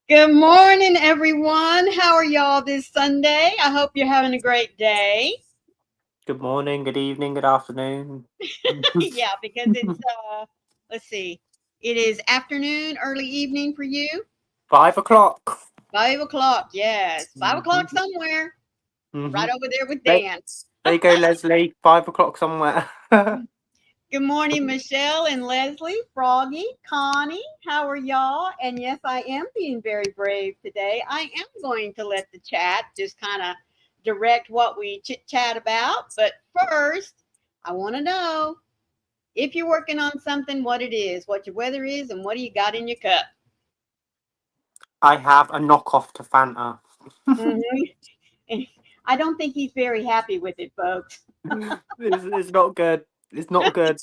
Good morning, everyone. How are y'all this Sunday? I hope you're having a great day. Good morning, good evening, good afternoon. Yeah, because it's let's see, it is afternoon, early evening for you. 5 o'clock. 5 o'clock, yes, 5 o'clock Mm-hmm. somewhere, right Mm-hmm. over there with There, Dan. there you go, Leslie. 5 o'clock somewhere. Good morning, Michelle and Leslie, Froggy, Connie. How are y'all? And yes, I am being very brave today. I am going to let the chat just kind of direct what we chit chat about. But first, I want to know if you're working on something, what it is, what your weather is, and what do you got in your cup? I have a knockoff to Fanta. hmm I don't think he's very happy with it, folks. It's not good. It's not good.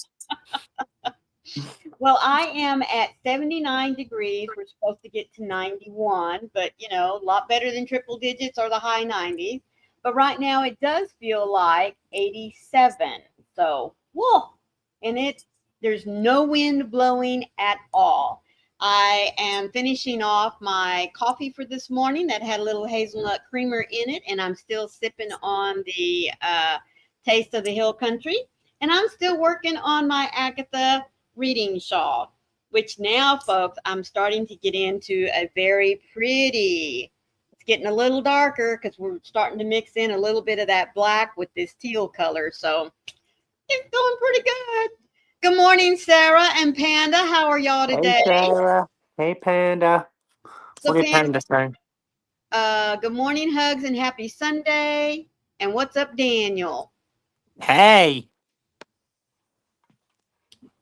Well, I am at 79 degrees. We're supposed to get to 91, but a lot better than triple digits or the high 90s. But right now it does feel like 87. So, whoa. And there's no wind blowing at all. I am finishing off my coffee for this morning that had a little hazelnut creamer in it, and I'm still sipping on the Taste of the Hill Country. And I'm still working on my Agatha reading shawl, which now, folks, I'm starting to get into a very pretty. It's getting a little darker because we're starting to mix in a little bit of that black with this teal color. So it's going pretty good. Good morning, Sarah and Panda. How are y'all Hey, today? Sarah. Hey, Panda. So, What did Panda, Panda say? good morning, hugs, and happy Sunday. And what's up, Daniel? Hey!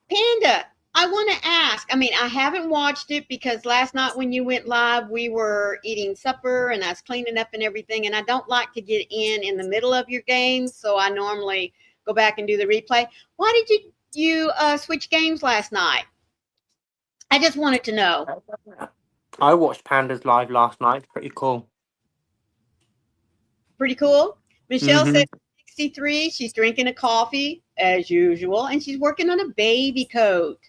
Panda, I want to ask. I mean, I haven't watched it because last night when you went live, we were eating supper and I was cleaning up and everything. And I don't like to get in the middle of your games, so I normally go back and do the replay. Why did you switch games last night? I just wanted to know. I watched Panda's live last night. Pretty cool. Pretty cool. Michelle Mm-hmm. said 63. She's drinking a coffee as usual, and she's working on a baby coat.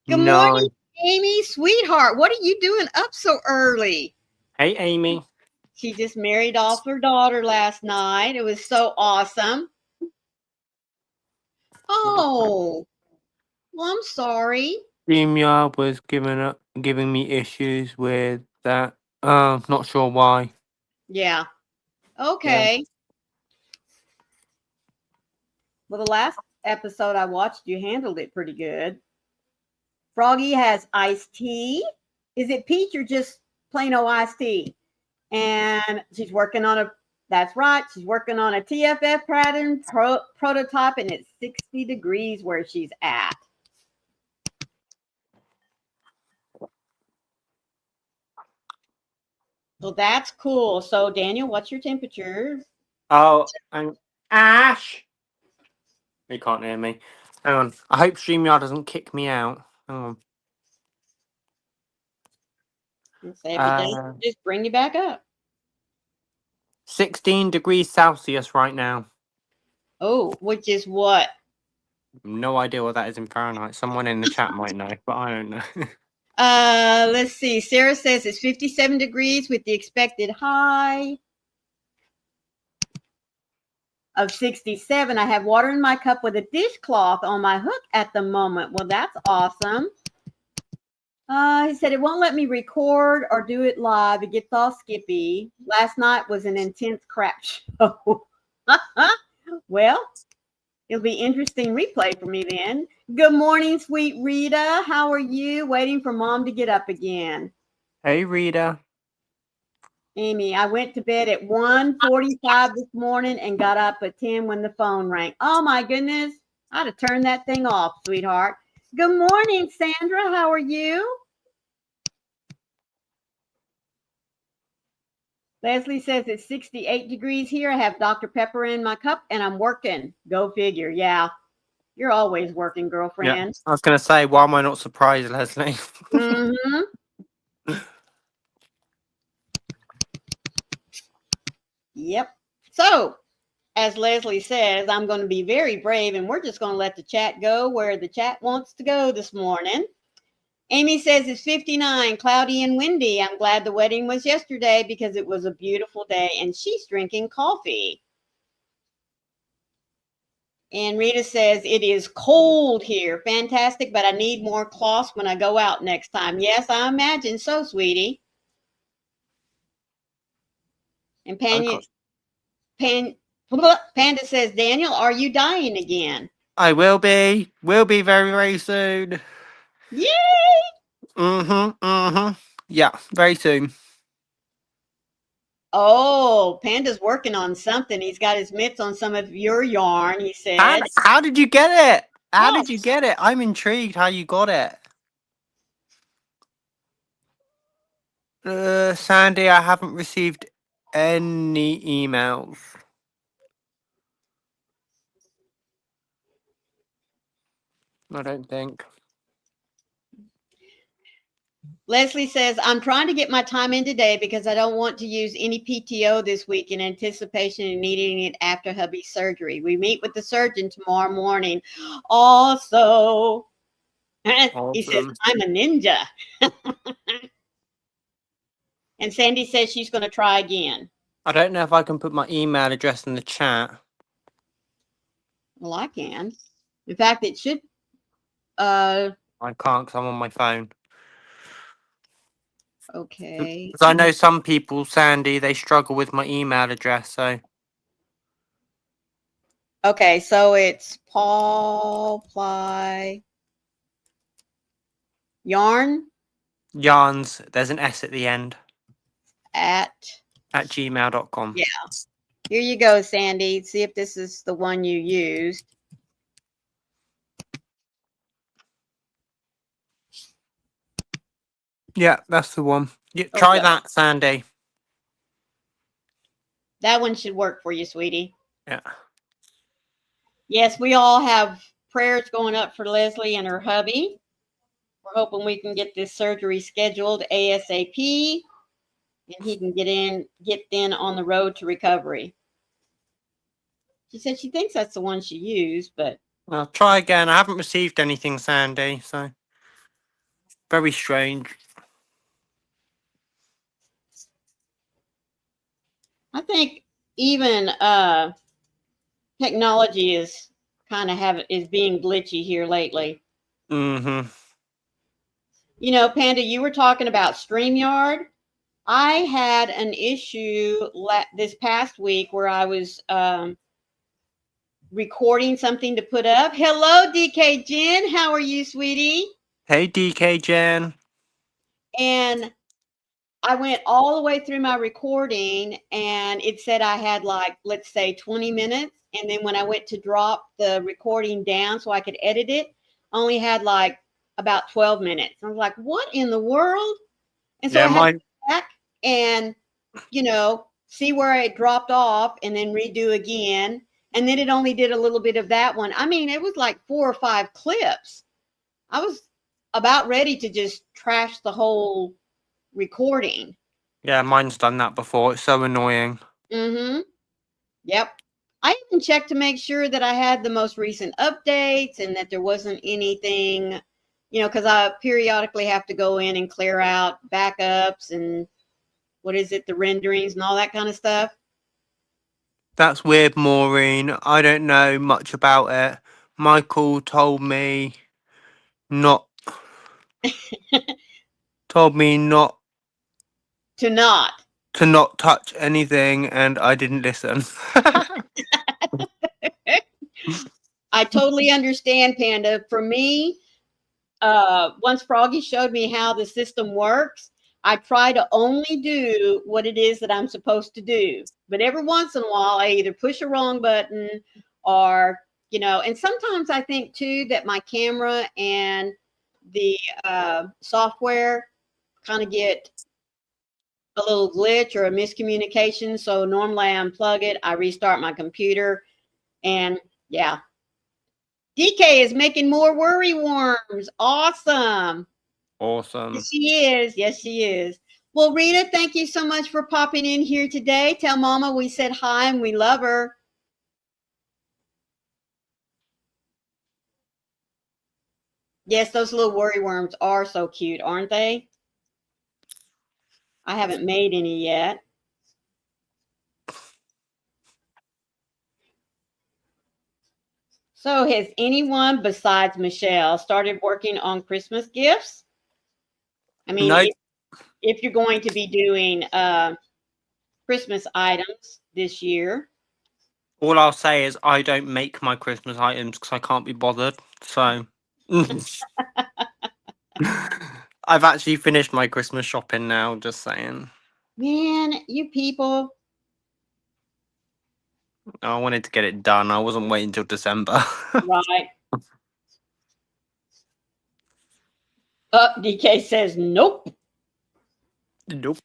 Good morning, No. Amy, sweetheart. What are you doing up so early? Hey, Amy. She just married off her daughter last night. It was so awesome. Oh, well, I'm sorry. StreamYard was giving me issues with that. Not sure why. Yeah. Yeah. Okay. Well, the last episode I watched, you handled it pretty good. Froggy has iced tea. Is it peach or just plain old iced tea? And she's working on a, that's right, she's working on a TFF pattern prototype, and it's 60 degrees where she's at. So that's cool. So, Daniel, what's your temperature? Oh, and Ash. You can't hear me. Hang on. I hope StreamYard doesn't kick me out. Hang on. And say if it does, Uh, just bring you back up. 16 degrees Celsius right now. Oh, which is what? No idea what that is in Fahrenheit. Someone in the chat might know, but I don't know. Let's see. Sarah says it's 57 degrees with the expected high of 67. I have water in my cup with a dishcloth on my hook at the moment. Well, that's awesome. He said it won't let me record or do it live. It gets all skippy. Last night was an intense crap show. Well, it'll be interesting replay for me then. Good morning, sweet Rita. How are you? Waiting for mom to get up again. Hey, Rita. Amy, I went to bed at 1:45 this morning and got up at 10 when the phone rang. Oh my goodness. I'd have turned that thing off, sweetheart. Good morning, Sandra. How are you? Leslie says it's 68 degrees here. I have Dr. Pepper in my cup and I'm working. Go figure. Yeah. You're always working, Yeah. girlfriend. I was going to say, why am I not surprised, Leslie? Mm-hmm. Yep. So, as Leslie says, I'm going to be very brave and we're just going to let the chat go where the chat wants to go this morning. Amy says it's 59, cloudy and windy. I'm glad the wedding was yesterday because it was a beautiful day, and she's drinking coffee. And Rita says it is cold here. Fantastic, but I need more cloths when I go out next time. Yes, I imagine so, sweetie. And Panda says, Daniel, are you dying again? I will be. Will be very, very soon. Yay! Yeah, very soon. Oh, Panda's working on something. He's got his mitts on some of your yarn, he said. How did you get it? How Oh, did you get it? I'm intrigued how you got it. Sandy, I haven't received any emails. I don't think. Leslie says, I'm trying to get my time in today because I don't want to use any PTO this week in anticipation of needing it after hubby's surgery. We meet with the surgeon tomorrow morning. Also, he says, Awesome. I'm a ninja. And Sandy says she's going to try again. I don't know if I can put my email address in the chat. Well, I can. In fact, it should. I can't because I'm on my phone. Okay. Because I know some people, Sandy, they struggle with my email address. So Okay, so it's Paul Ply Yarn yarns, there's an S at the end, at @gmail.com. Yeah. Here you go, Sandy. See if this is the one you used. Yeah, that's the one. Yeah, try that, Sandy. That one should work for you, sweetie. Yeah. Yes, we all have prayers going up for Leslie and her hubby. We're hoping we can get this surgery scheduled ASAP and he can get then on the road to recovery. She said she thinks that's the one she used, but Well, try again. I haven't received anything, Sandy, so very strange. I think even technology is is being glitchy here lately. Mm-hmm. You know, Panda, you were talking about StreamYard. I had an issue this past week where I was recording something to put up. Hello, DK Jen. How are you, sweetie? Hey, DK Jen. And I went all the way through my recording and it said I had like, let's say 20 minutes. And then when I went to drop the recording down so I could edit it, I only had like about 12 minutes. I was like, what in the world? And so I had to go back and, see where it dropped off and then redo again. And then it only did a little bit of that one. I mean, it was like 4 or 5 clips. I was about ready to just trash the whole recording. Yeah, mine's done that before. It's so annoying. Mm-hmm. Yep. I even checked to make sure that I had the most recent updates and that there wasn't anything, because I periodically have to go in and clear out backups and the renderings and all that kind of stuff. Not weird, Maureen. I don't know much about it. Michael told me not to not touch anything, and I didn't listen. I totally understand, Panda. For me, once Froggy showed me how the system works, I try to only do what it is that I'm supposed to do. But every once in a while, I either push a wrong button or, and sometimes I think too that my camera and the software kind of get a little glitch or a miscommunication. So normally I unplug it, I restart my computer, and yeah. DK is making more worry worms. Awesome. Awesome. Yes, she is. Yes, she is. Well, Rita, thank you so much for popping in here today. Tell Mama we said hi and we love her. Yes, those little worry worms are so cute, aren't they? I haven't made any yet. So has anyone besides Michelle started working on Christmas gifts? I mean, No, if you're going to be doing Christmas items this year. all I'll say is I don't make my Christmas items because I can't be bothered. So I've actually finished my Christmas shopping now. Just saying. Man, you people. I wanted to get it done. I wasn't waiting until December. Right. DK says nope. Nope.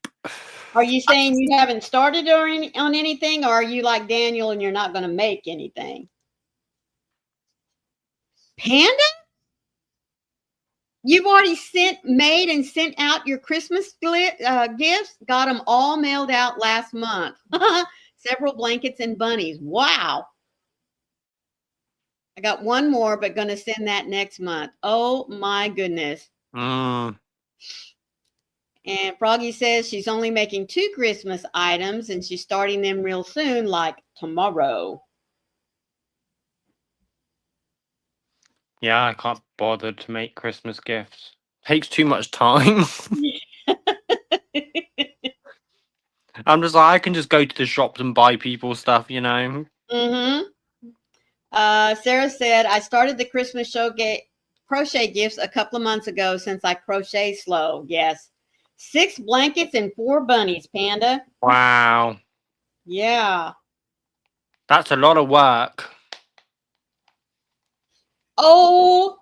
Are you saying you haven't started on anything, or are you like Daniel and you're not going to make anything? Panda? You've already made and sent out your Christmas gifts? Got them all mailed out last month. Several blankets and bunnies. Wow. I got one more, but going to send that next month. Oh my goodness. Mm. And Froggy says she's only making 2 Christmas items and she's starting them real soon, like tomorrow. Yeah, I can't bother to make Christmas gifts. Takes too much time. I'm just like, I can just go to the shops and buy people stuff, you know. Mm-hmm. Sarah said, I started the Christmas crochet gifts a couple of months ago since I crochet slow. Yes. 6 blankets and 4 bunnies, Panda. Wow. Yeah. That's a lot of work. Oh,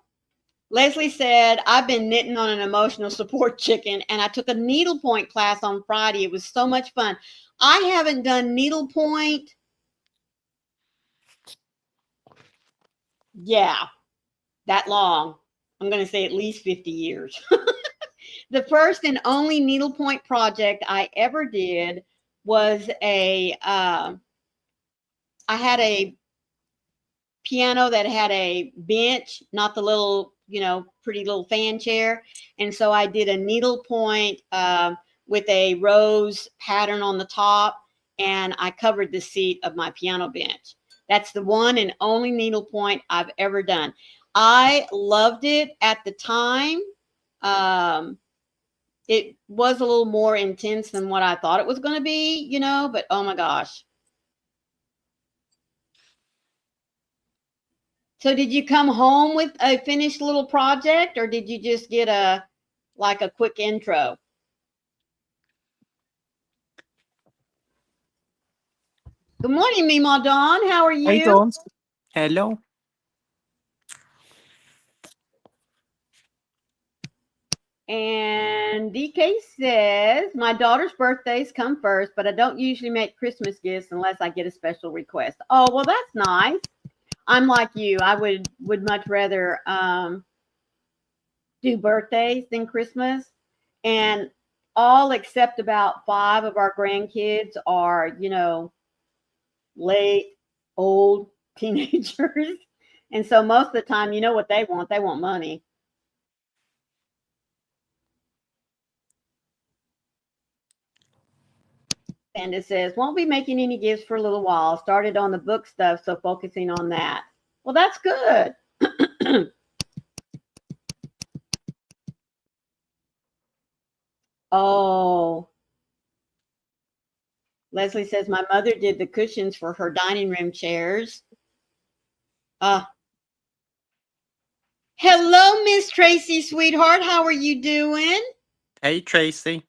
Leslie said, I've been knitting on an emotional support chicken and I took a needlepoint class on Friday. It was so much fun. I haven't done needlepoint. Yeah, that long. I'm going to say at least 50 years. The first and only needlepoint project I ever did was I had a piano that had a bench, not the little, pretty little fan chair. And so I did a needlepoint with a rose pattern on the top, and I covered the seat of my piano bench. That's the one and only needlepoint I've ever done. I loved it at the time. It was a little more intense than what I thought it was going to be, but oh my gosh. So did you come home with a finished little project or did you just get a quick intro? Good morning, Mima Dawn. How are Hey, you? Dawn. Hello. And DK says, my daughter's birthdays come first, but I don't usually make Christmas gifts unless I get a special request. Oh, well, that's nice. I'm like you. I would much rather do birthdays than Christmas. And all except about 5 of our grandkids are, late, old teenagers. And so most of the time, you know what they want? They want money. And it says, won't be making any gifts for a little while. Started on the book stuff, so focusing on that. Well, that's good. Oh, Leslie says, my mother did the cushions for her dining room chairs. Hello, Miss Tracy, sweetheart. How are you doing? Hey, Tracy.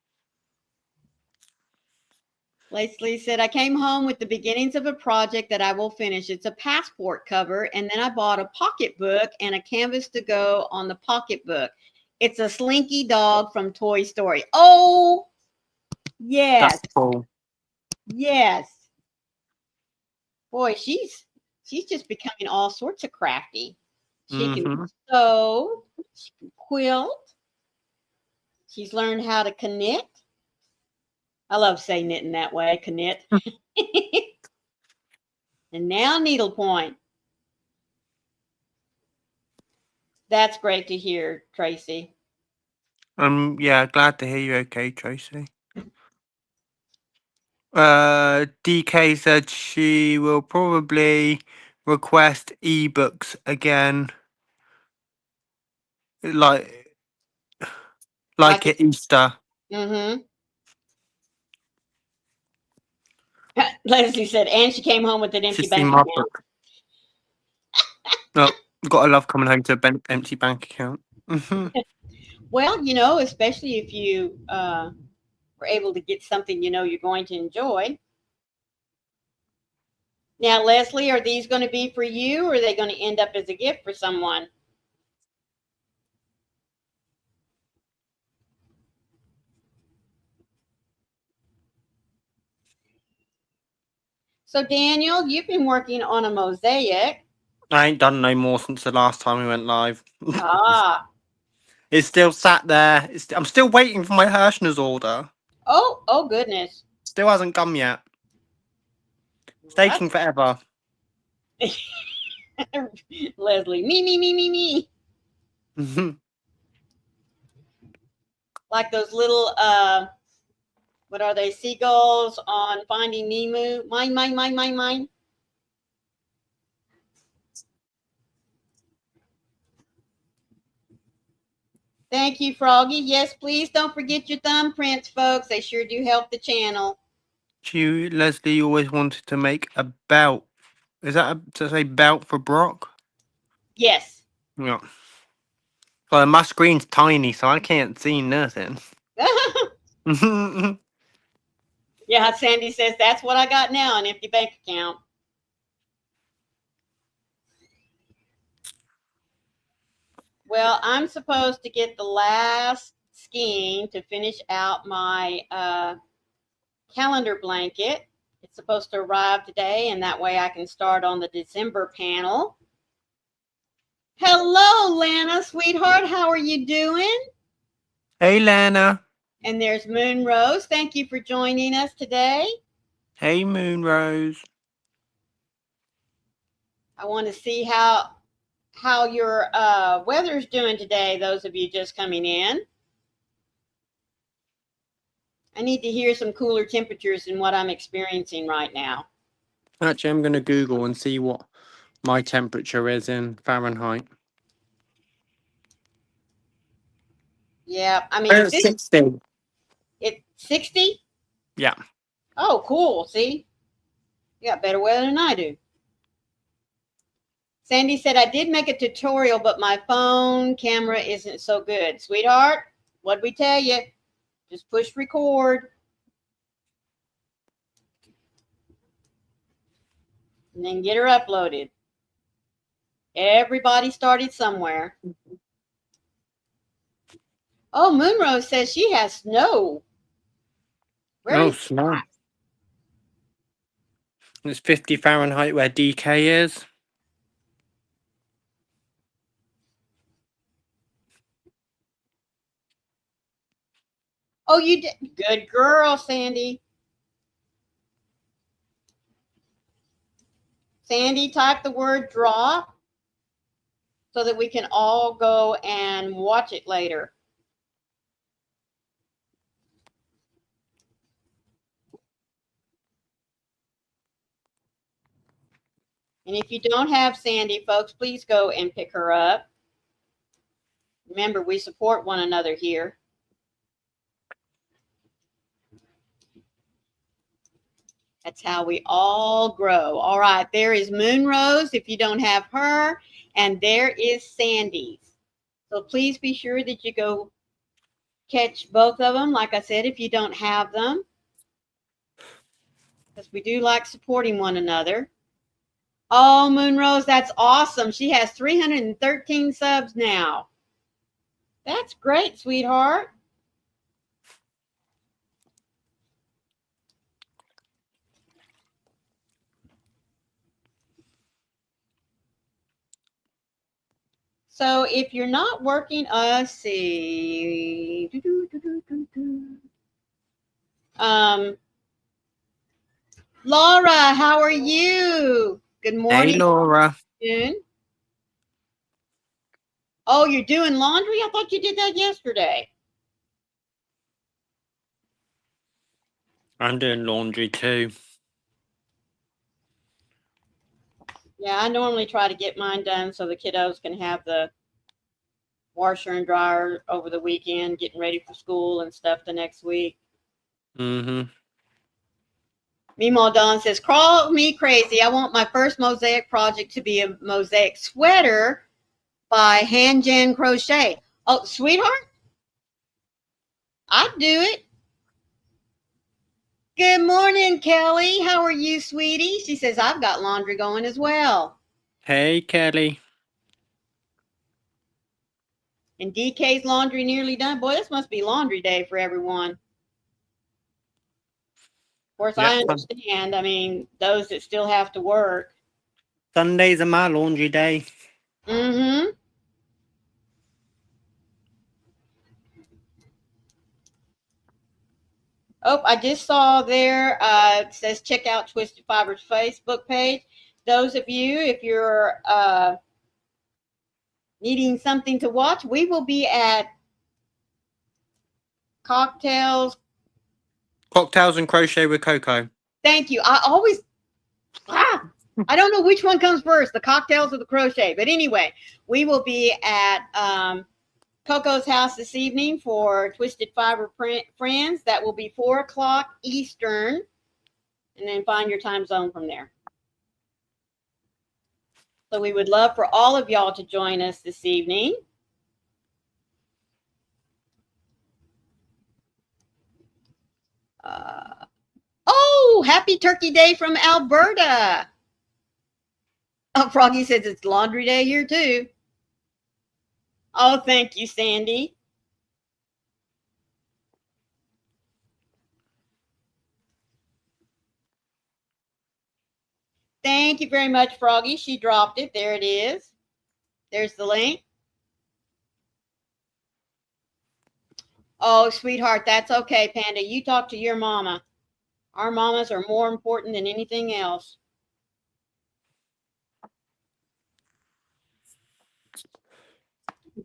Leslie said, I came home with the beginnings of a project that I will finish. It's a passport cover, and then I bought a pocketbook and a canvas to go on the pocketbook. It's a Slinky dog from Toy Story. Oh, yes, That's cool. yes. Boy, she's just becoming all sorts of crafty. She can sew, she can quilt. She's learned how to knit. I love saying knitting that way, knit. And now needlepoint. That's great to hear, Tracy. Yeah, glad to hear you okay, Tracy. DK said she will probably request ebooks again, like Like at it's Easter. mm-hmm. Leslie said, and she came home with an empty She's seen bank my account. book. Oh, gotta love coming home to an empty bank account. Well, especially if you were able to get something you're going to enjoy. Now, Leslie, are these going to be for you, or are they going to end up as a gift for someone? So, Daniel, you've been working on a mosaic. I ain't done no more since the last time we went live. Ah. It's still sat there. I'm still waiting for my Hirschner's order. Oh, goodness. Still hasn't come yet. It's Well, taking forever. Leslie, me. Like those little, what are they, seagulls on Finding Nemo? Mine. Thank you, Froggy. Yes, please don't forget your thumbprints, folks. They sure do help the channel. Leslie always wanted to make a belt. Is that to say belt for Brock? Yes. Yeah. Well, my screen's tiny, so I can't see nothing. Yeah, Sandy says that's what I got now, an empty bank account. Well, I'm supposed to get the last skein to finish out my calendar blanket. It's supposed to arrive today, and that way I can start on the December panel. Hello, Lana, sweetheart. How are you doing? Hey, Lana. And there's Moon Rose. Thank you for joining us today. Hey, Moonrose. I want to see how your weather's doing today, those of you just coming in. I need to hear some cooler temperatures than what I'm experiencing right now. Actually, I'm going to Google and see what my temperature is in Fahrenheit. Yeah, I mean, It's 60. it's 60? Yeah. Oh, cool. See? You got better weather than I do. Sandy said, I did make a tutorial, but my phone camera isn't so good. Sweetheart, what'd we tell you? Just push record. And then get her uploaded. Everybody started somewhere. Oh, Moonrose says she has snow. Where is Snow. It's 50 Fahrenheit where DK is. Oh, you did. Good girl, Sandy. Sandy, type the word drop so that we can all go and watch it later. And if you don't have Sandy, folks, please go and pick her up. Remember, we support one another here. That's how we all grow. All right, there is Moonrose if you don't have her, and there is Sandy's. So please be sure that you go catch both of them, like I said, if you don't have them, because we do like supporting one another. Oh, Moonrose, that's awesome. She has 313 subs now. That's great, sweetheart. So if you're not working, let's see. Laura, how are you? Good morning. Hey, Laura. June. Oh, you're doing laundry? I thought you did that yesterday. I'm doing laundry too. Yeah, I normally try to get mine done so the kiddos can have the washer and dryer over the weekend, getting ready for school and stuff the next week. Mm-hmm. Meemaw Dawn says, call me crazy. I want my first mosaic project to be a mosaic sweater by Hand Jan Crochet. Oh, sweetheart, I'd do it. Good morning, Kelly. How are you, sweetie? She says, I've got laundry going as well. Hey, Kelly. And DK's laundry nearly done. Boy, this must be laundry day for everyone. Of course, Yep. I understand. I mean, those that still have to work. Sundays are my laundry day. Mm-hmm. Oh, I just saw there, it says check out Twisted Fibers Facebook page. Those of you, if you're needing something to watch, we will be at Cocktails. Cocktails and crochet with Coco. Thank you. I don't know which one comes first, the cocktails or the crochet. But anyway, we will be at Coco's house this evening for Twisted Fiber Friends. That will be 4 o'clock Eastern. And then find your time zone from there. So we would love for all of y'all to join us this evening. Oh, happy Turkey Day from Alberta. Oh, Froggy says it's laundry day here too. Oh, thank you, Sandy. Thank you very much, Froggy. She dropped it. There it is. There's the link. Oh, sweetheart, that's okay, Panda. You talk to your mama. Our mamas are more important than anything else.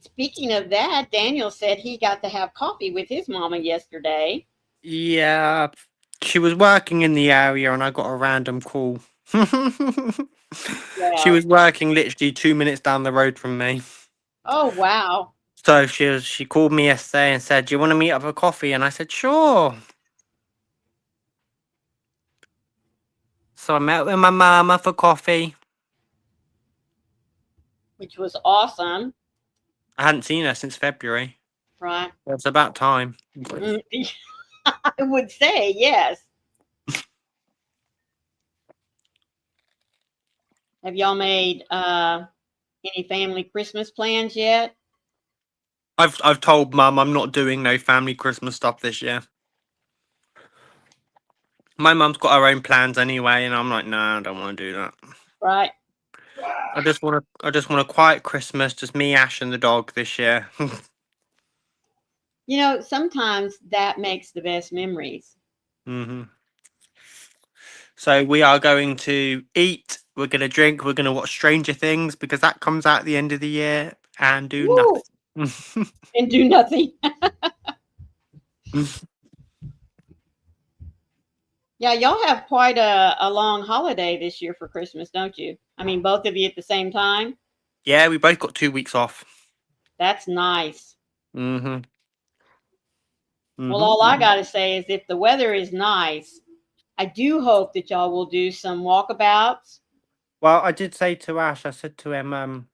Speaking of that, Daniel said he got to have coffee with his mama yesterday. Yeah, she was working in the area and I got a random call. She Yeah. was working literally 2 minutes down the road from me. Oh, wow. So she called me yesterday and said, do you want to meet up for coffee? And I said, sure. So I met with my mama for coffee. Which was awesome. I hadn't seen her since February. Right. It's about time. I would say yes. Have y'all made any family Christmas plans yet? I've told Mum I'm not doing no family Christmas stuff this year. My mum's got her own plans anyway, and I'm like, nah, I don't want to do that. Right. I just want a quiet Christmas, just me, Ash, and the dog this year. You know, sometimes that makes the best memories. hmm So we are going to eat. We're going to drink. We're going to watch Stranger Things because that comes out at the end of the year, and do Woo! nothing. And do nothing. Yeah, y'all have quite a long holiday this year for Christmas, don't you? I mean, both of you at the same time. Yeah, we both got 2 weeks off. That's nice. hmm Well, all I got to say is if the weather is nice, I do hope that y'all will do some walkabouts. Well, I did say to Ash, I said to him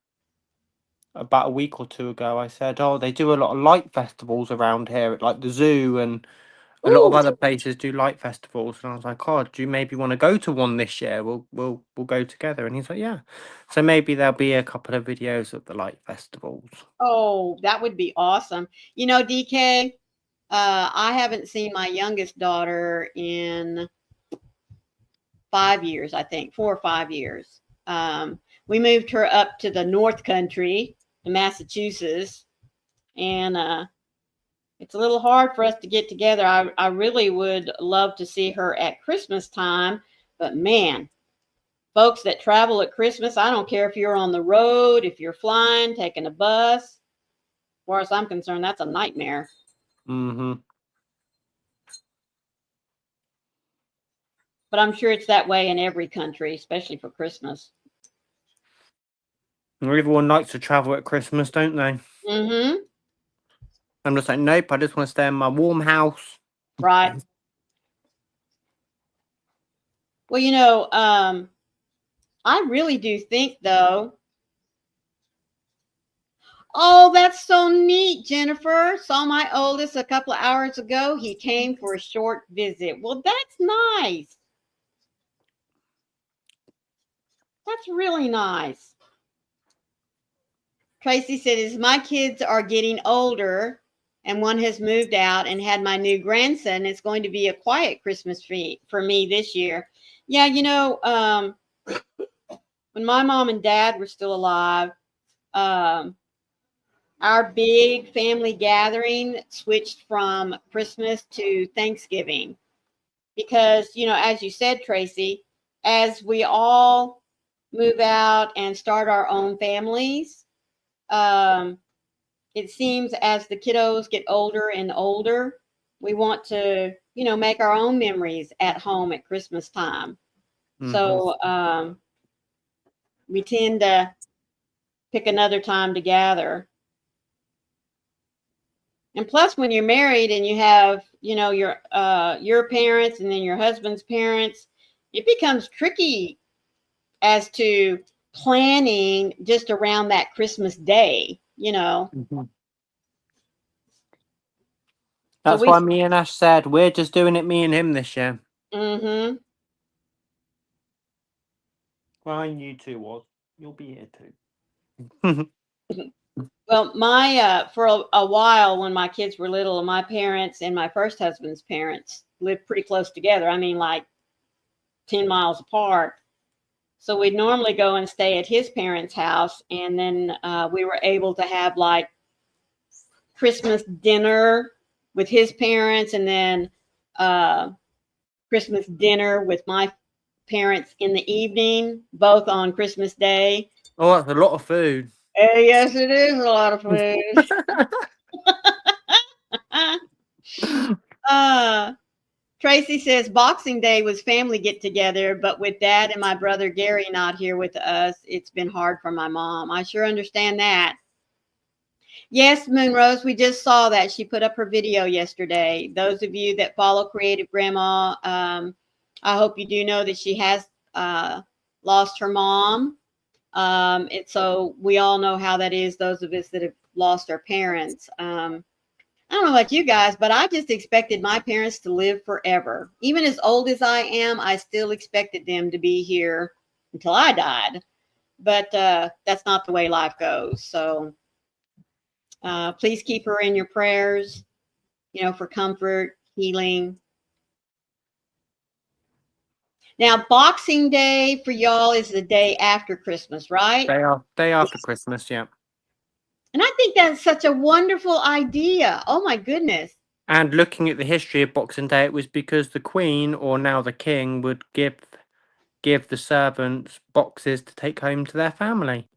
about a week or two ago, I said, oh, they do a lot of light festivals around here, at like the zoo and a lot of Ooh. other places do light festivals. And I was like, oh, do you maybe want to go to one this year? We'll go together. And he's like, yeah. So maybe there'll be a couple of videos of the light festivals. Oh, that would be awesome. You know, DK, I haven't seen my youngest daughter in 5 years, I think, 4 or 5 years. We moved her up to the North Country, to Massachusetts, and it's a little hard for us to get together. I really would love to see her at Christmas time, but man, folks that travel at Christmas, I don't care if you're on the road, if you're flying, taking a bus. As far as I'm concerned, that's a nightmare. Mm-hmm. But I'm sure it's that way in every country, especially for Christmas. Everyone likes to travel at Christmas, don't they? Mm-hmm. I'm just like, nope, I just want to stay in my warm house. Right. Well, I really do think, though. Oh, that's so neat, Jennifer. Saw my oldest a couple of hours ago. He came for a short visit. Well, that's nice. That's really nice. Tracy said, as my kids are getting older and one has moved out and had my new grandson, it's going to be a quiet Christmas for me this year. Yeah, when my mom and dad were still alive, our big family gathering switched from Christmas to Thanksgiving because, as you said, Tracy, as we all move out and start our own families, it seems as the kiddos get older and older, we want to, make our own memories at home at Christmas time. Mm-hmm. So we tend to pick another time to gather. And plus, when you're married and you have, your parents and then your husband's parents, it becomes tricky as to planning just around that Christmas day, Mm-hmm. So That's why me and Ash said we're just doing it, me and him, this year. Mm-hmm. Well, and you two was. You'll be here too. Well, for a while when my kids were little, my parents and my first husband's parents lived pretty close together. I mean, like 10 miles apart. So we'd normally go and stay at his parents' house, and then we were able to have like Christmas dinner with his parents, and then Christmas dinner with my parents in the evening, both on Christmas Day. Oh, that's a lot of food. Yes, it is a lot of food. Tracy says Boxing Day was family get together, but with Dad and my brother Gary not here with us, it's been hard for my mom. I sure understand that. Yes, Moonrose, we just saw that. She put up her video yesterday. Those of you that follow Creative Grandma, I hope you do know that she has lost her mom. And so we all know how that is, those of us that have lost our parents. I don't know about you guys, but I just expected my parents to live forever. Even as old as I am, I still expected them to be here until I died. But that's not the way life goes. So please keep her in your prayers, for comfort, healing. Now, Boxing Day for y'all is the day after Christmas, right? Day after Christmas, yeah. And I think that's such a wonderful idea. Oh, my goodness. And looking at the history of Boxing Day, it was because the Queen, or now the King, would give the servants boxes to take home to their family.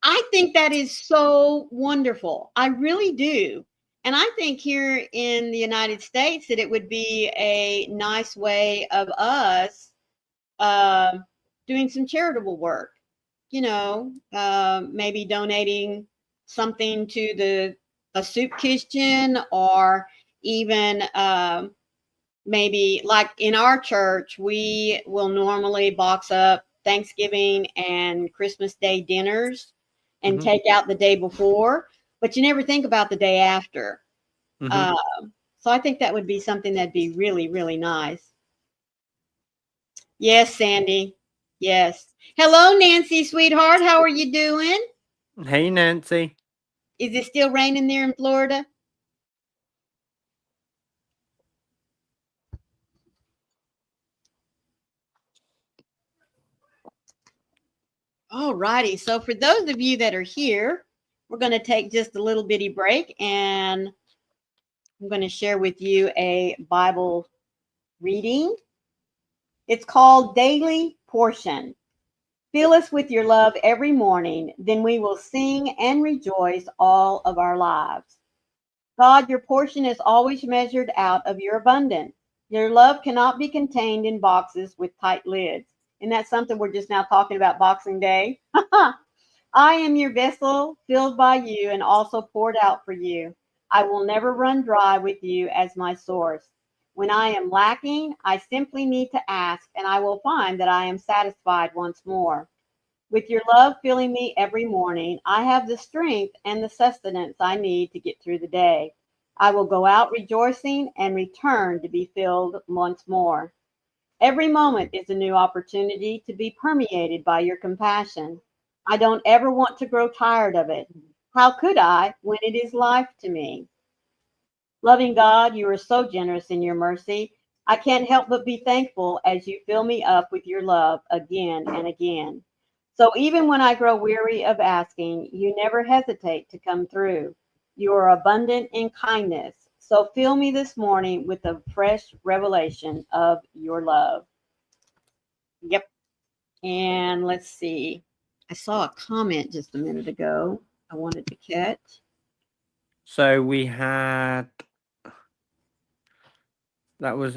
I think that is so wonderful. I really do. And I think here in the United States that it would be a nice way of us doing some charitable work. Maybe donating something to a soup kitchen, or even maybe like in our church, we will normally box up Thanksgiving and Christmas Day dinners and take out the day before, but you never think about the day after. So I think that would be something that'd be really, really nice. Yes, Sandy. Yes. Hello, Nancy, sweetheart. How are you doing? Hey, Nancy. Is it still raining there in Florida? All righty. So for those of you that are here, we're going to take just a little bitty break, and I'm going to share with you a Bible reading. It's called Daily portion. Fill us with your love every morning, then we will sing and rejoice all of our lives. God, your portion is always measured out of your abundance. Your love cannot be contained in boxes with tight lids. And that's something we're just now talking about Boxing Day. I am your vessel, filled by you and also poured out for you. I will never run dry with you as my source. When I am lacking, I simply need to ask, and I will find that I am satisfied once more. With your love filling me every morning, I have the strength and the sustenance I need to get through the day. I will go out rejoicing and return to be filled once more. Every moment is a new opportunity to be permeated by your compassion. I don't ever want to grow tired of it. How could I when it is life to me? Loving God, you are so generous in your mercy. I can't help but be thankful as you fill me up with your love again and again. So even when I grow weary of asking, you never hesitate to come through. You are abundant in kindness. So fill me this morning with a fresh revelation of your love. Yep. And let's see. I saw a comment just a minute ago I wanted to catch. So we had, that was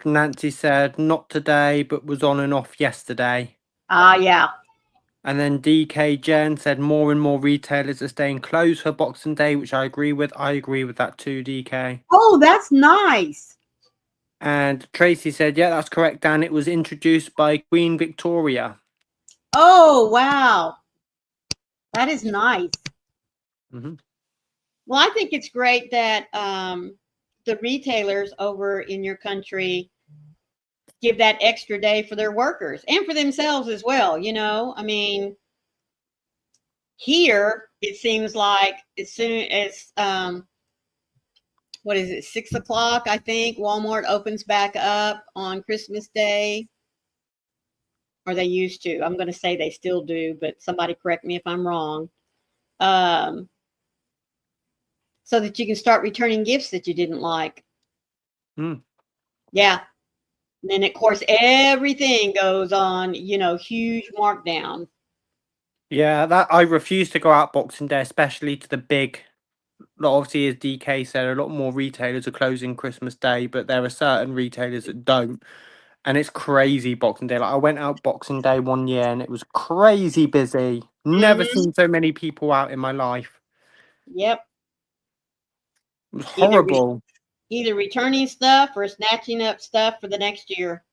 Nancy said not today, but was on and off yesterday. Yeah. And then DK Jen said more and more retailers are staying closed for Boxing Day, which I agree with. I agree with that too, DK. Oh, that's nice. And Tracy said, yeah, that's correct, Dan. It was introduced by Queen Victoria. Oh, wow. That is nice. Mm-hmm. Well, I think it's great that the retailers over in your country give that extra day for their workers and for themselves as well. You know, I mean, here it seems like as soon as what is it, 6 o'clock? I think Walmart opens back up on Christmas Day, or they used to. I'm going to say they still do, but somebody correct me if I'm wrong. So that you can start returning gifts that you didn't like. Mm. Yeah. And then, of course, everything goes on, you know, huge markdown. Yeah, that I refuse to go out Boxing Day, especially to the big. Obviously, as DK said, a lot more retailers are closing Christmas Day, but there are certain retailers that don't. And it's crazy Boxing Day. Like I went out Boxing Day one year and it was crazy busy. Never Mm-hmm. seen so many people out in my life. Yep. It was Either horrible. either returning stuff or snatching up stuff for the next year.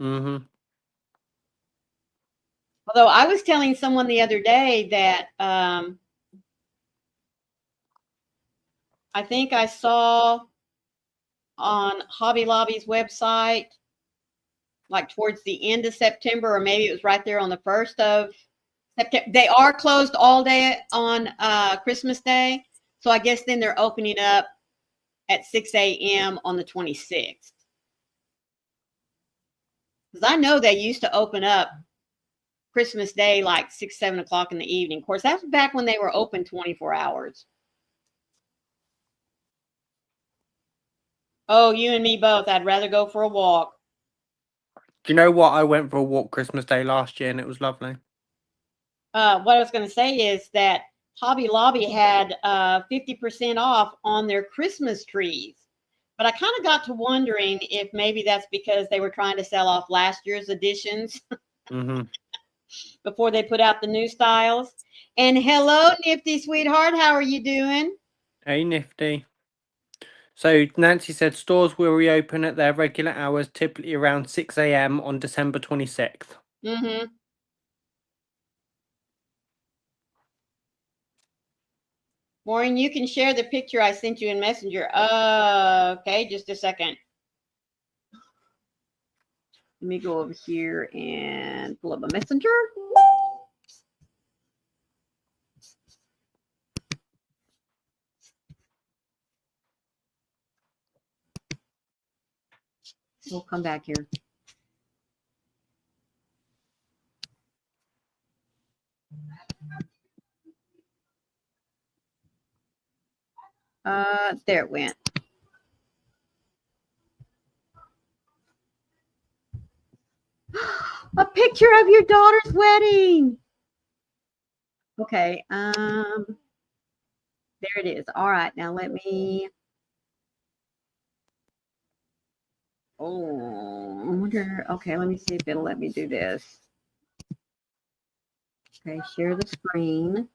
Mm-hmm. Although I was telling someone the other day that I think I saw on Hobby Lobby's website, like towards the end of September, or maybe it was right there on the 1st of September. They are closed all day on Christmas Day. So I guess then they're opening up at 6 a.m. on the 26th. Because I know they used to open up Christmas Day like 6, 7 o'clock in the evening. Of course, that's back when they were open 24 hours. Oh, you and me both. I'd rather go for a walk. Do you know what? I went for a walk Christmas Day last year and it was lovely. What I was going to say is that Hobby Lobby had 50% off on their Christmas trees. But I kind of got to wondering if maybe that's because they were trying to sell off last year's editions Mm-hmm. before they put out the new styles. And hello, Nifty Sweetheart. How are you doing? Hey, Nifty. So Nancy said stores will reopen at their regular hours, typically around 6 a.m. on December 26th. Mm-hmm. Maureen, you can share the picture I sent you in Messenger. Okay, just a second. Let me go over here and pull up a Messenger. We'll come back here. There it went. A picture of your daughter's wedding. Okay. There it is. All right. Now let me. Oh, I wonder. Okay, let me see if it'll let me do this. Okay, share the screen.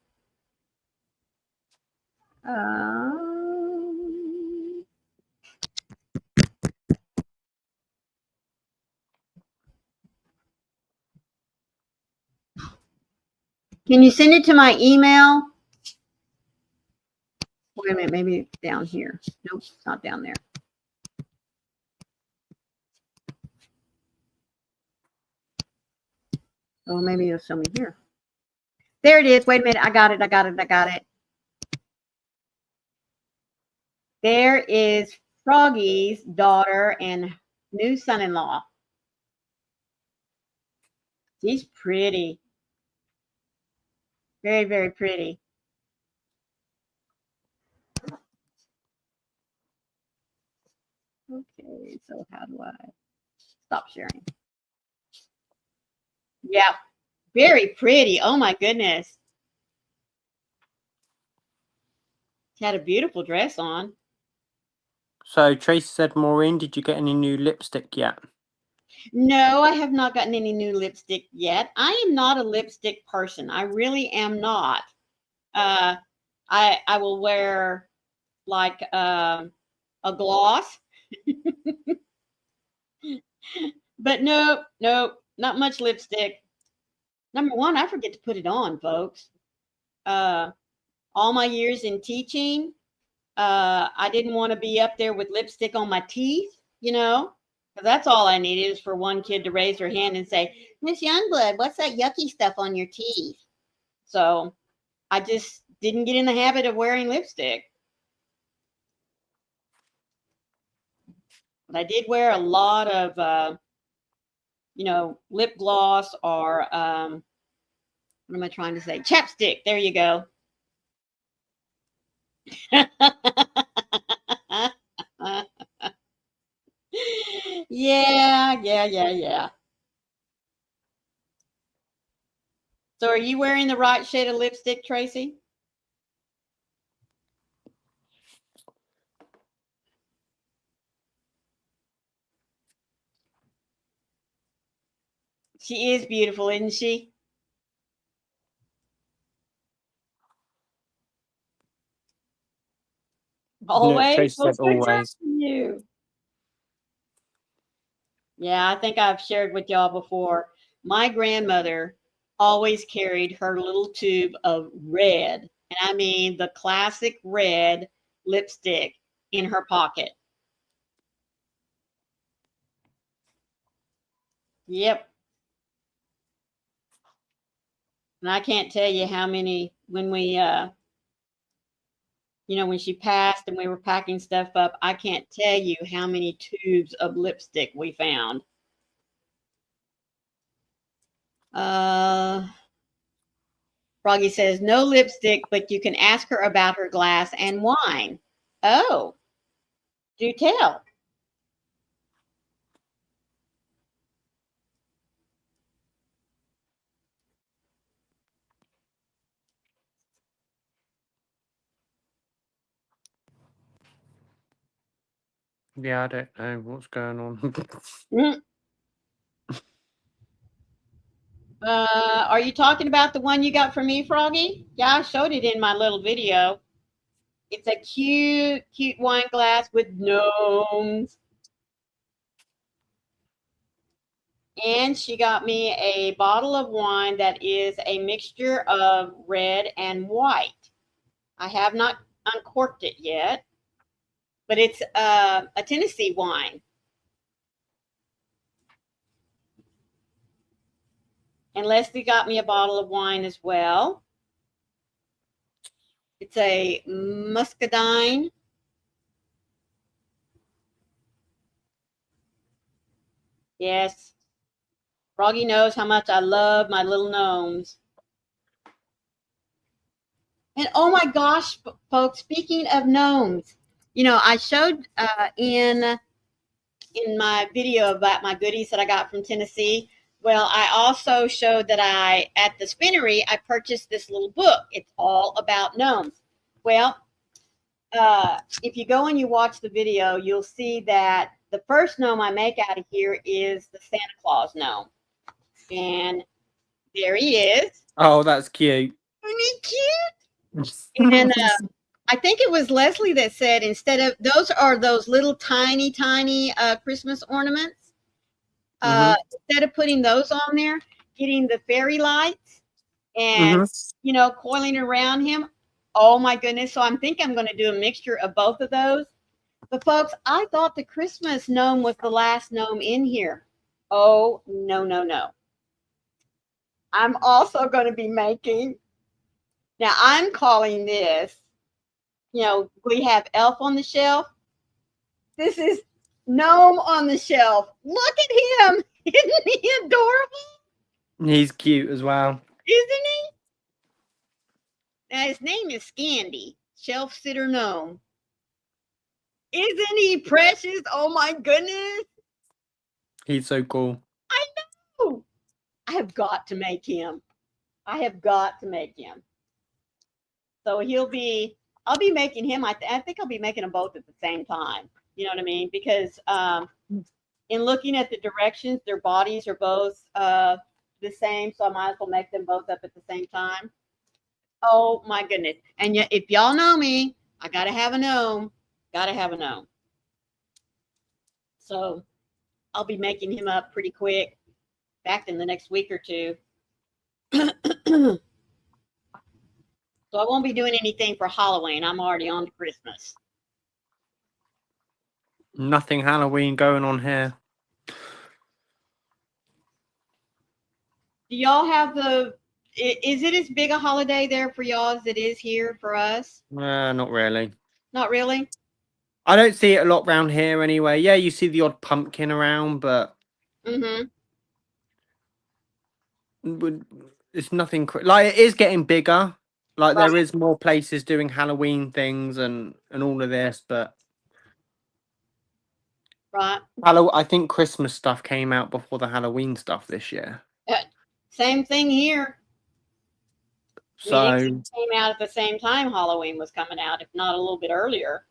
Can you send it to my email? Wait a minute, maybe it's down here. Nope, it's not down there. Oh, maybe it'll show me here. There it is. Wait a minute. I got it. There is Froggy's daughter and new son-in-law. She's pretty. Very, very pretty. Okay, so how do I stop sharing? Yeah, very pretty. Oh my goodness. She had a beautiful dress on. So Tracy said, Maureen, did you get any new lipstick yet? No, I have not gotten any new lipstick yet. I am not a lipstick person. I really am not. I will wear like a gloss. But nope, not much lipstick. Number one, I forget to put it on, folks. All my years in teaching, I didn't want to be up there with lipstick on my teeth, you know, because that's all I needed is for one kid to raise her hand and say, Miss Youngblood, what's that yucky stuff on your teeth? So I just didn't get in the habit of wearing lipstick. But I did wear a lot of, you know, lip gloss or, what am I trying to say? Chapstick. There you go. Yeah. So are you wearing the right shade of lipstick, Tracy? She is beautiful, isn't she? Always? Tracy Well, said always. you. Yeah, I think I've shared with y'all before. My grandmother always carried her little tube of red, and I mean the classic red lipstick in her pocket. Yep. And I can't tell you how many when we you know, when she passed and we were packing stuff up, I can't tell you how many tubes of lipstick we found. Froggy says, no lipstick, but you can ask her about her glass and wine. Oh, do tell. Yeah, I don't know what's going on. Are you talking about the one you got from me, Froggy? Yeah, I showed it in my little video. It's a cute, cute wine glass with gnomes. And she got me a bottle of wine that is a mixture of red and white. I have not uncorked it yet, but it's a Tennessee wine. And Leslie got me a bottle of wine as well. It's a muscadine. Yes. Froggy knows how much I love my little gnomes. And oh my gosh, folks, speaking of gnomes, you know, I showed in my video about my goodies that I got from Tennessee. Well, I also showed that at the spinnery, I purchased this little book. It's all about gnomes. Well, if you go and you watch the video, you'll see that the first gnome I make out of here is the Santa Claus gnome. And there he is. Oh, that's cute. Isn't he cute? And I think it was Leslie that said instead of those are those little tiny Christmas ornaments. Instead of putting those on there, getting the fairy lights and coiling around him. Oh my goodness! So I'm thinking I'm going to do a mixture of both of those. But folks, I thought the Christmas gnome was the last gnome in here. Oh no no no! I'm also going to be making. Now I'm calling this. We have elf on the shelf. This is gnome on the shelf. Look at him. Isn't he adorable? He's cute as well. Isn't he? Now his name is Scandy, Shelf Sitter Gnome. Isn't he precious? Oh my goodness. He's so cool. I know. I have got to make him. So I'll be making him. I think I'll be making them both at the same time. You know what I mean? Because in looking at the directions, their bodies are both the same. So I might as well make them both up at the same time. Oh my goodness. And yet, if y'all know me, I got to have a gnome. So I'll be making him up pretty quick, back in the next week or two. So I won't be doing anything for Halloween. I'm already on to Christmas. Nothing Halloween going on here. Do y'all have is it as big a holiday there for y'all as it is here for us? Not really. Not really? I don't see it a lot around here anyway. Yeah, you see the odd pumpkin around, but it's nothing like it is getting bigger. Like there is more places doing Halloween things and all of this, but right. I think Christmas stuff came out before the Halloween stuff this year. Same thing here. So I mean, it came out at the same time Halloween was coming out, if not a little bit earlier.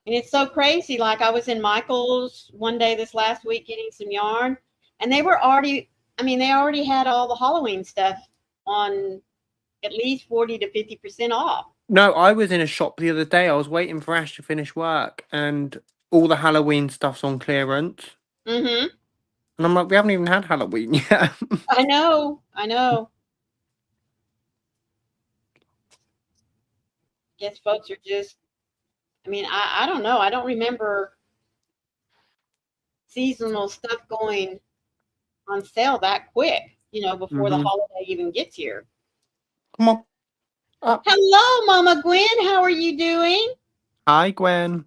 And it's so crazy. Like I was in Michael's one day this last week getting some yarn, and they already had all the Halloween stuff on at least 40 to 50% off. No, I was in a shop the other day. I was waiting for Ash to finish work, and all the Halloween stuff's on clearance. And I'm like, we haven't even had Halloween yet. I know. Guess folks are just, I don't know. I don't remember seasonal stuff going on sale that quick, before the holiday even gets here. Come on. Hello, Mama Gwen. How are you doing? Hi, Gwen.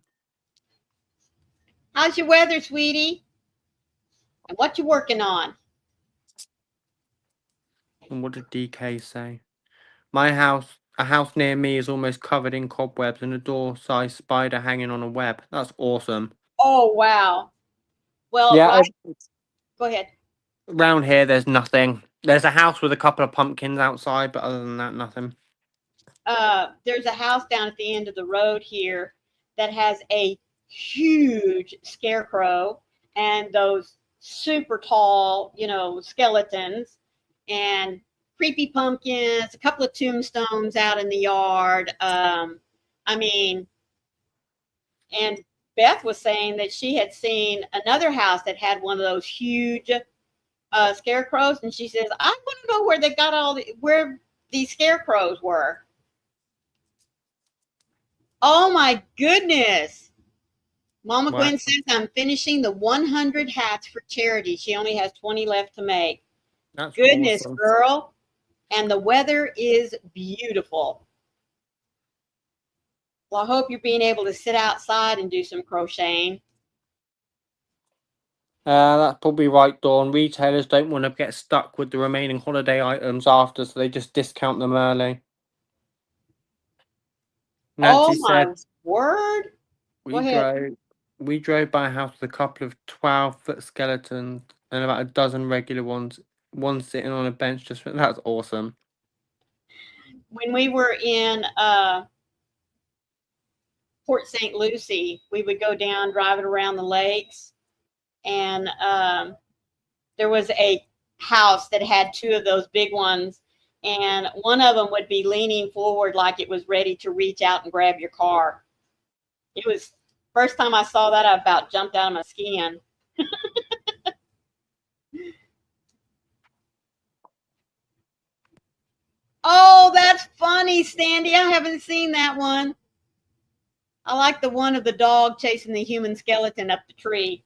How's your weather, sweetie? And what you working on? And what did DK say? A house near me is almost covered in cobwebs and a door-sized spider hanging on a web. That's awesome. Oh, wow. Well, yeah, go ahead. Around here, there's nothing. There's a house with a couple of pumpkins outside, but other than that, nothing. There's a house down at the end of the road here that has a huge scarecrow and those super tall, skeletons and creepy pumpkins, a couple of tombstones out in the yard. And Beth was saying that she had seen another house that had one of those huge scarecrows, and she says, I want to know where they got where these scarecrows were. Oh my goodness. Mama Gwen says I'm finishing the 100 hats for charity. She only has 20 left to make. That's goodness, awesome. Girl. And the weather is beautiful. Well, I hope you're being able to sit outside and do some crocheting. That's probably right, Dawn. Retailers don't want to get stuck with the remaining holiday items after, so they just discount them early. Nancy my said, word. Go ahead. we drove by a house with a couple of 12-foot skeletons and about a dozen regular ones. One sitting on a bench. Just that's awesome. When we were in Port St. Lucie, we would go down driving around the lakes, and there was a house that had two of those big ones, and one of them would be leaning forward like it was ready to reach out and grab your car. It was first time I saw that, I about jumped out of my skin. Oh, that's funny, Sandy. I haven't seen that one. I like the one of the dog chasing the human skeleton up the tree.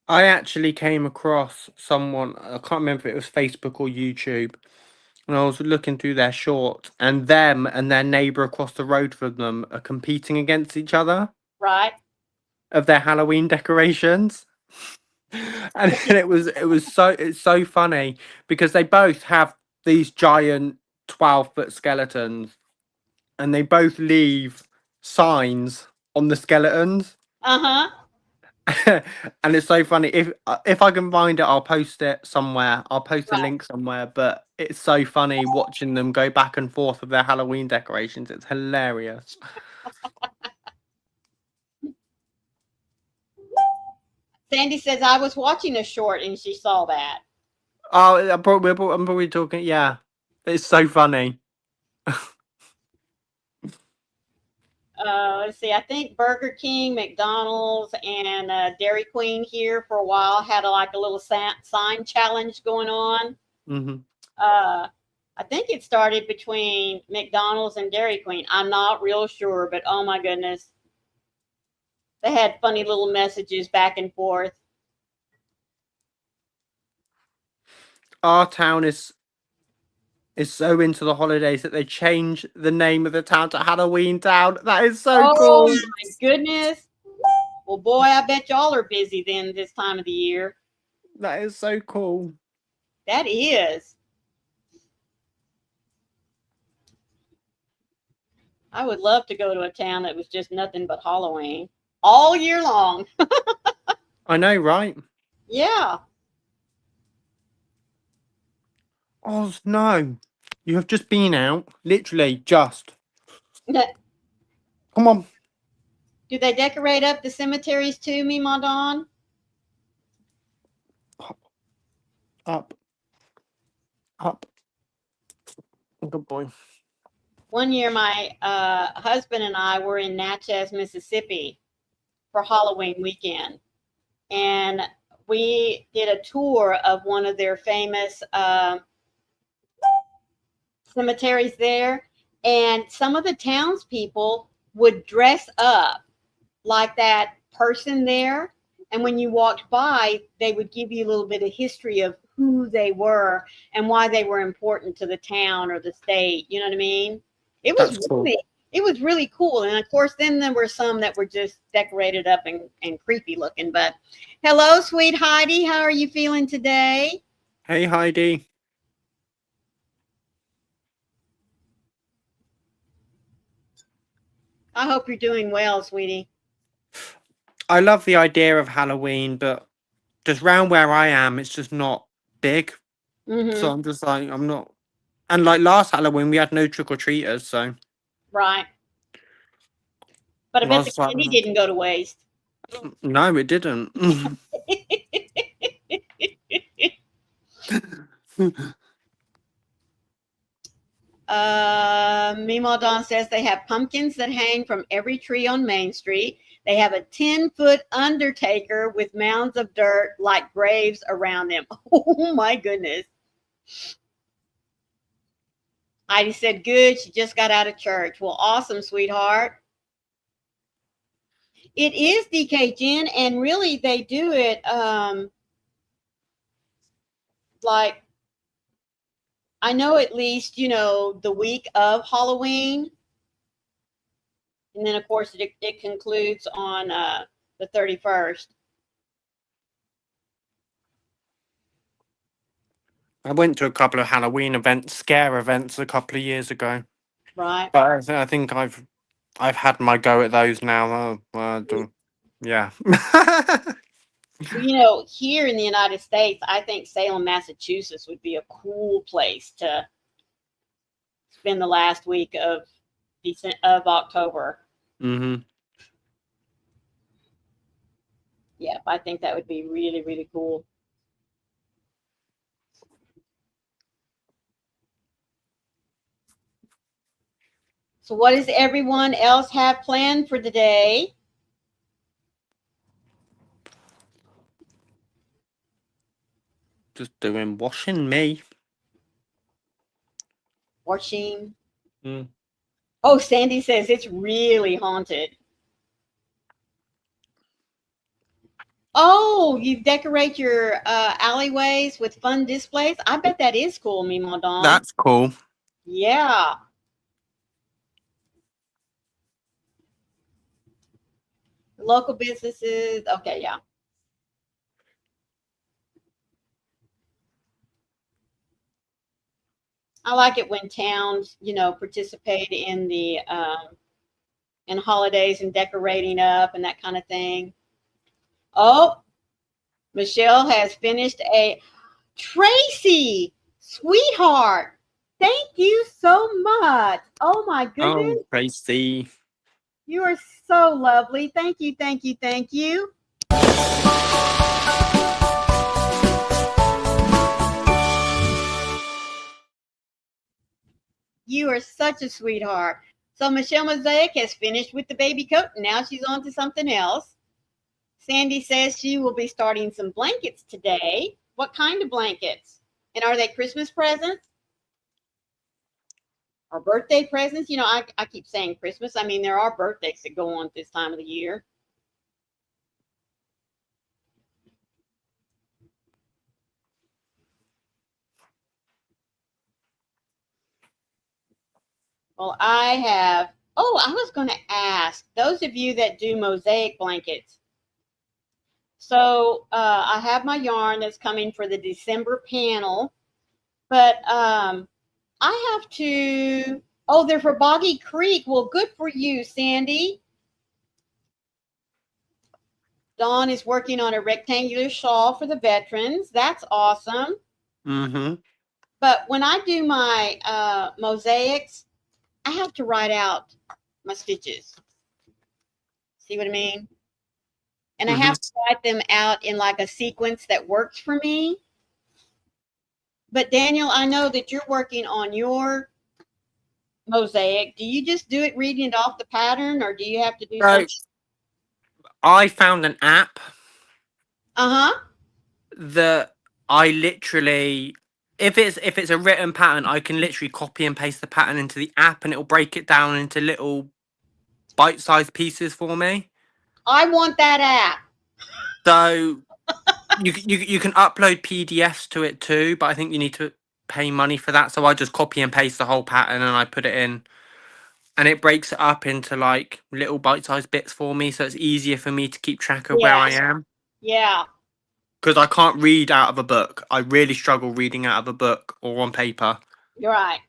I actually came across someone. I can't remember if it was Facebook or YouTube. And I was looking through their shorts, and them and their neighbour across the road from them are competing against each other Right? of their Halloween decorations. And it's so funny because they both have these giant 12-foot skeletons, and they both leave signs on the skeletons. Uh-huh. And it's so funny. If I can find it, I'll post it somewhere. I'll post a Right. link somewhere. But it's so funny watching them go back and forth with their Halloween decorations. It's hilarious. Sandy says I was watching a short and she saw that. Oh, I'm probably talking. Yeah, it's so funny. Let's see. I think Burger King, McDonald's, and Dairy Queen here for a while had like a little sign challenge going on. Hmm. I think it started between McDonald's and Dairy Queen. I'm not real sure, but oh my goodness, they had funny little messages back and forth. Our town is so into the holidays that they change the name of the town to Halloween Town. That is so Oh cool. my goodness. Well, boy, I bet y'all are busy then this time of the year. That is so cool. That is. I would love to go to a town that was just nothing but Halloween all year long. I know, right? Yeah. Oh no, you have just been out. Literally, just. Do Come on. they decorate up the cemeteries too, Mima Dawn? Up. Up. Good boy. One year, my husband and I were in Natchez, Mississippi for Halloween weekend. And we did a tour of one of their famous cemeteries there. And some of the townspeople would dress up like that person there. And when you walked by, they would give you a little bit of history of who they were and why they were important to the town or the state. You know what I mean? It was That's cool. really, it was really cool. And of course, then there were some that were just decorated up and creepy looking. But hello, sweet Heidi. How are you feeling today? Hey, Heidi. I hope you're doing well, sweetie. I love the idea of Halloween, but just round where I am, it's just not big. Mm-hmm. So I'm just like, I'm not. And like last Halloween, we had no trick or treaters, so. Right. But I I bet the was like, candy didn't go to waste. no, it didn't. Mima Dawn says they have pumpkins that hang from every tree on Main Street. They have a 10-foot undertaker with mounds of dirt like graves around them. Oh my goodness. Heidi said, good. She just got out of church. Well, awesome, sweetheart. It is DK Jen, and really they do it like I know at least, the week of Halloween. And then, of course, it concludes on the 31st. I went to a couple of Halloween events, scare events, a couple of years ago. Right. But I think I've had my go at those now. Yeah. You know, here in the United States, I think Salem, Massachusetts would be a cool place to spend the last week of October. Mm-hmm. Yeah, I think that would be really, really cool. So, what does everyone else have planned for the day? Just doing washing me. Washing. Mm. Oh, Sandy says it's really haunted. Oh, you decorate your alleyways with fun displays. I bet that is cool, me madame. That's cool. Yeah. Local businesses. Okay, yeah. I like it when towns, you know, participate in the in holidays and decorating up and that kind of thing. Oh, Michelle has finished a Tracy, sweetheart. Thank you so much. Oh my Oh, goodness. Tracy. You are so lovely. Thank you, thank you, thank you. You are such a sweetheart. So Michelle Mosaic has finished with the baby coat. Now she's on to something else. Sandy says she will be starting some blankets today. What kind of blankets? And are they Christmas presents or birthday presents? You know, I keep saying Christmas. I mean, there are birthdays that go on at this time of the year. Well, I have. Oh, I was going to ask those of you that do mosaic blankets. So I have my yarn that's coming for the December panel, but I have to. Oh, they're for Boggy Creek. Well, good for you, Sandy. Dawn is working on a rectangular shawl for the veterans. That's awesome. Mm-hmm. But when I do my mosaics, I have to write out my stitches. See what I mean? And I Mm-hmm. have to write them out in like a sequence that works for me. But Daniel, I know that you're working on your mosaic. Do you just do it reading it off the pattern, or do you have to do So something? I found an app Uh huh. that I literally, if it's a written pattern, I can literally copy and paste the pattern into the app, and it'll break it down into little bite-sized pieces for me. I want that app. So you can upload PDFs to it too, but I think you need to pay money for that. So I just copy and paste the whole pattern and I put it in, and it breaks it up into like little bite-sized bits for me, so it's easier for me to keep track of where Yeah. I am. Yeah. Because I can't read out of a book. I really struggle reading out of a book or on paper. You're right.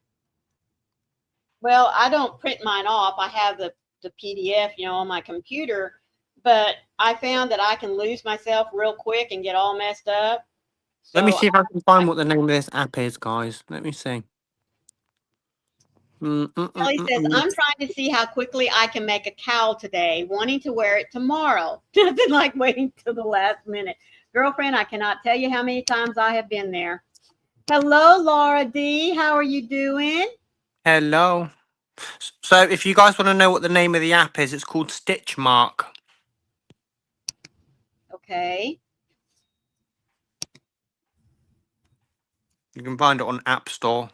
Well, I don't print mine off. I have the PDF, you know, on my computer, but I found that I can lose myself real quick and get all messed up. Let me So see if I can find what the name of this app is, guys. Let me see. Kelly says, Mm-mm-mm-mm-mm. I'm trying to see how quickly I can make a cowl today, wanting to wear it tomorrow. Nothing like waiting till the last minute. Girlfriend, I cannot tell you how many times I have been there. Hello, Laura D. How are you doing? Hello. So if you guys want to know what the name of the app is, it's called Stitch Mark. Okay. You can find it on App Store.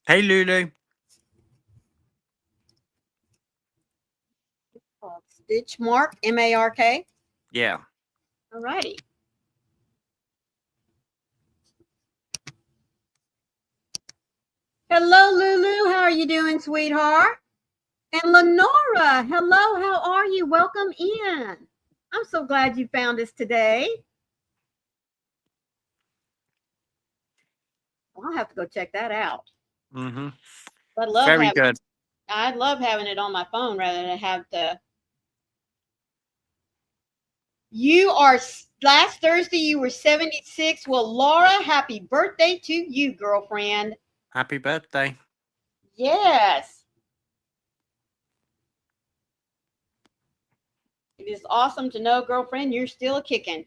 Hey, Lulu. Stitch Mark, M-A-R-K. Yeah. All righty. Hello, Lulu. How are you doing, sweetheart? And Lenora, hello. How are you? Welcome in. I'm so glad you found us today. I'll have to go check that out. Mm-hmm. I love Very having. good. I love having it on my phone rather than have to. You are, last Thursday, you were 76. Well, Laura, happy birthday to you, girlfriend. Happy birthday. Yes. It is awesome to know, girlfriend, you're still kicking.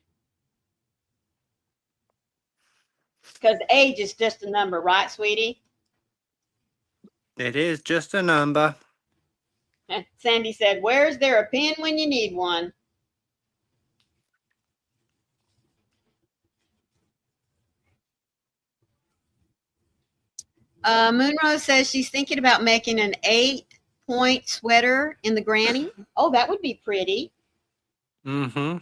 Because age is just a number, right, sweetie? It is just a number. Sandy said, where's there a pen when you need one? Moonrose says she's thinking about making an 8-point sweater in the granny. Oh, that would be pretty. Mm-hmm.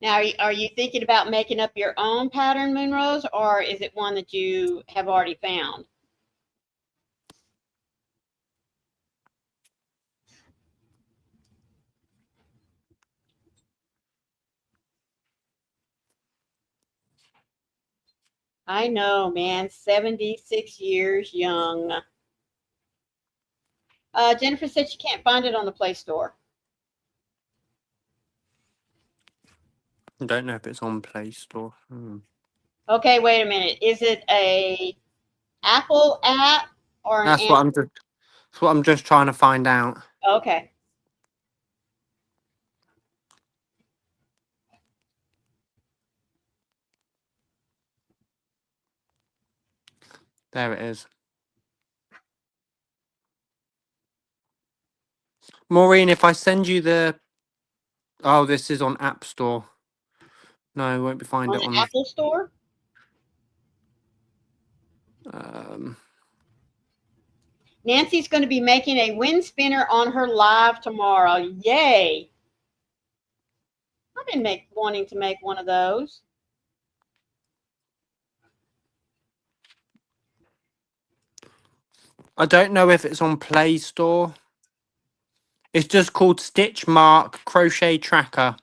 Now, are you thinking about making up your own pattern, Moonrose, or is it one that you have already found? I know, man, 76 years young. Jennifer said she can't find it on the Play Store. I don't know if it's on Play Store. Okay, wait a minute. Is it a Apple app or an That's what I'm just trying to find out. Okay. There it is. Maureen, if I send you the... Oh, this is on App Store. No, I won't find it On on the Apple Store? Nancy's going to be making a wind spinner on her live tomorrow. Yay! I've been wanting to make one of those. I don't know if it's on Play Store. It's just called Stitch Mark Crochet Tracker.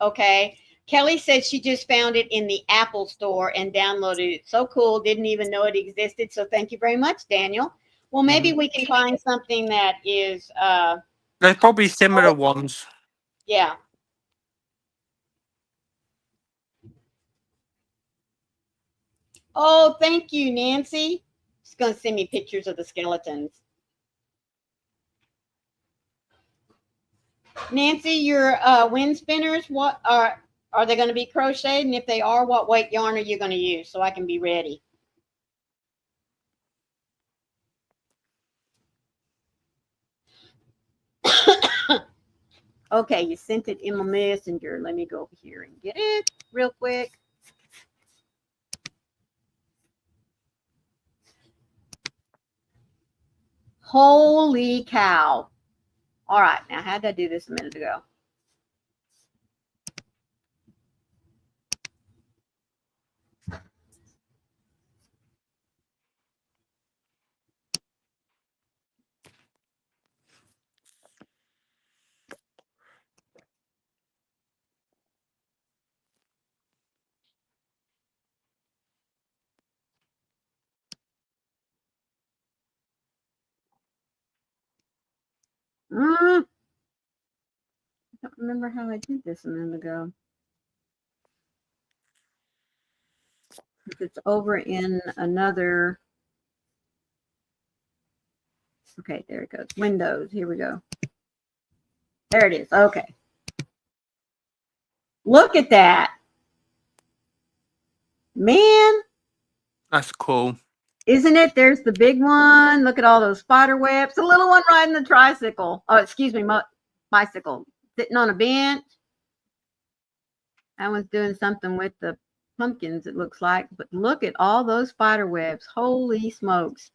Okay. Kelly said she just found it in the Apple Store and downloaded it. So cool. Didn't even know it existed. So thank you very much, Daniel. Well, maybe we can find something that is... There's probably similar ones. Yeah. Oh, thank you, Nancy. She's going to send me pictures of the skeletons. Nancy, your wind spinners, what are they going to be crocheted? And if they are, what weight yarn are you going to use so I can be ready? Okay, you sent it in my messenger. Let me go over here and get it real quick. Holy cow. All right, now how did I do this a minute ago? I don't remember how I did this a minute ago. It's over in another. Okay, there it goes. Windows. Here we go. There it is. Okay. Look at that. Man. That's cool. Isn't it? There's the big one. Look at all those spider webs. The little one riding the tricycle. Oh, excuse me, bicycle. Sitting on a bench. That one's doing something with the pumpkins, it looks like. But look at all those spider webs. Holy smokes.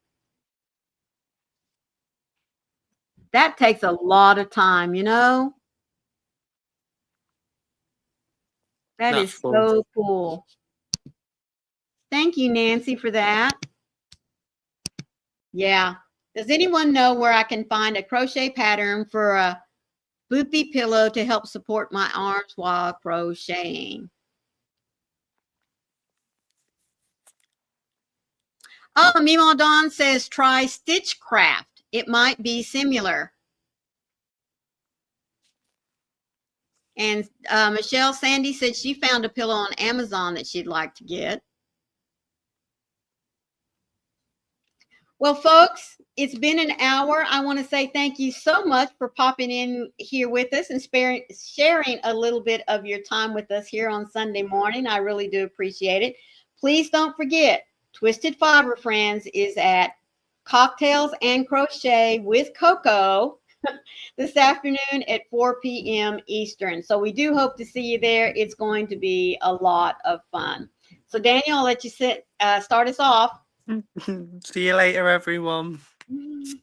That takes a lot of time, you know? That's is cool. So cool. Thank you, Nancy, for that. Yeah. Does anyone know where I can find a crochet pattern for a boopy pillow to help support my arms while crocheting? Oh, Mimo Dawn says try Stitchcraft. It might be similar. And Michelle Sandy said she found a pillow on Amazon that she'd like to get. Well, folks, it's been an hour. I want to say thank you so much for popping in here with us and sharing a little bit of your time with us here on Sunday morning. I really do appreciate it. Please don't forget, Twisted Fiber Friends is at Cocktails and Crochet with Coco this afternoon at 4 p.m. Eastern. So we do hope to see you there. It's going to be a lot of fun. So Daniel, I'll let you start us off. See you later, everyone.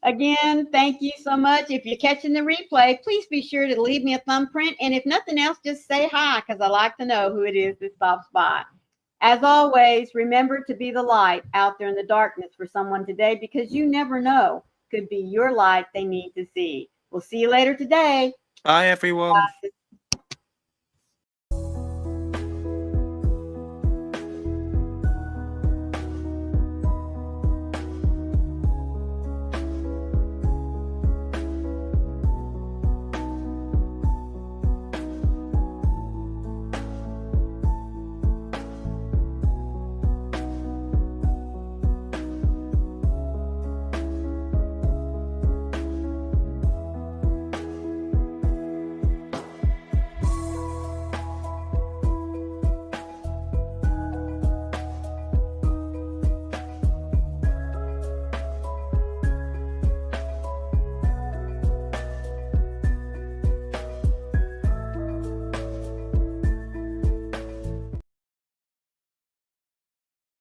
Again, thank you so much. If you're catching the replay, please be sure to leave me a thumbprint. And if nothing else, just say hi, because I like to know who it is that stops by. As always, remember to be the light out there in the darkness for someone today, because you never know. Could be your light they need to see. We'll see you later today. Bye, everyone. Bye.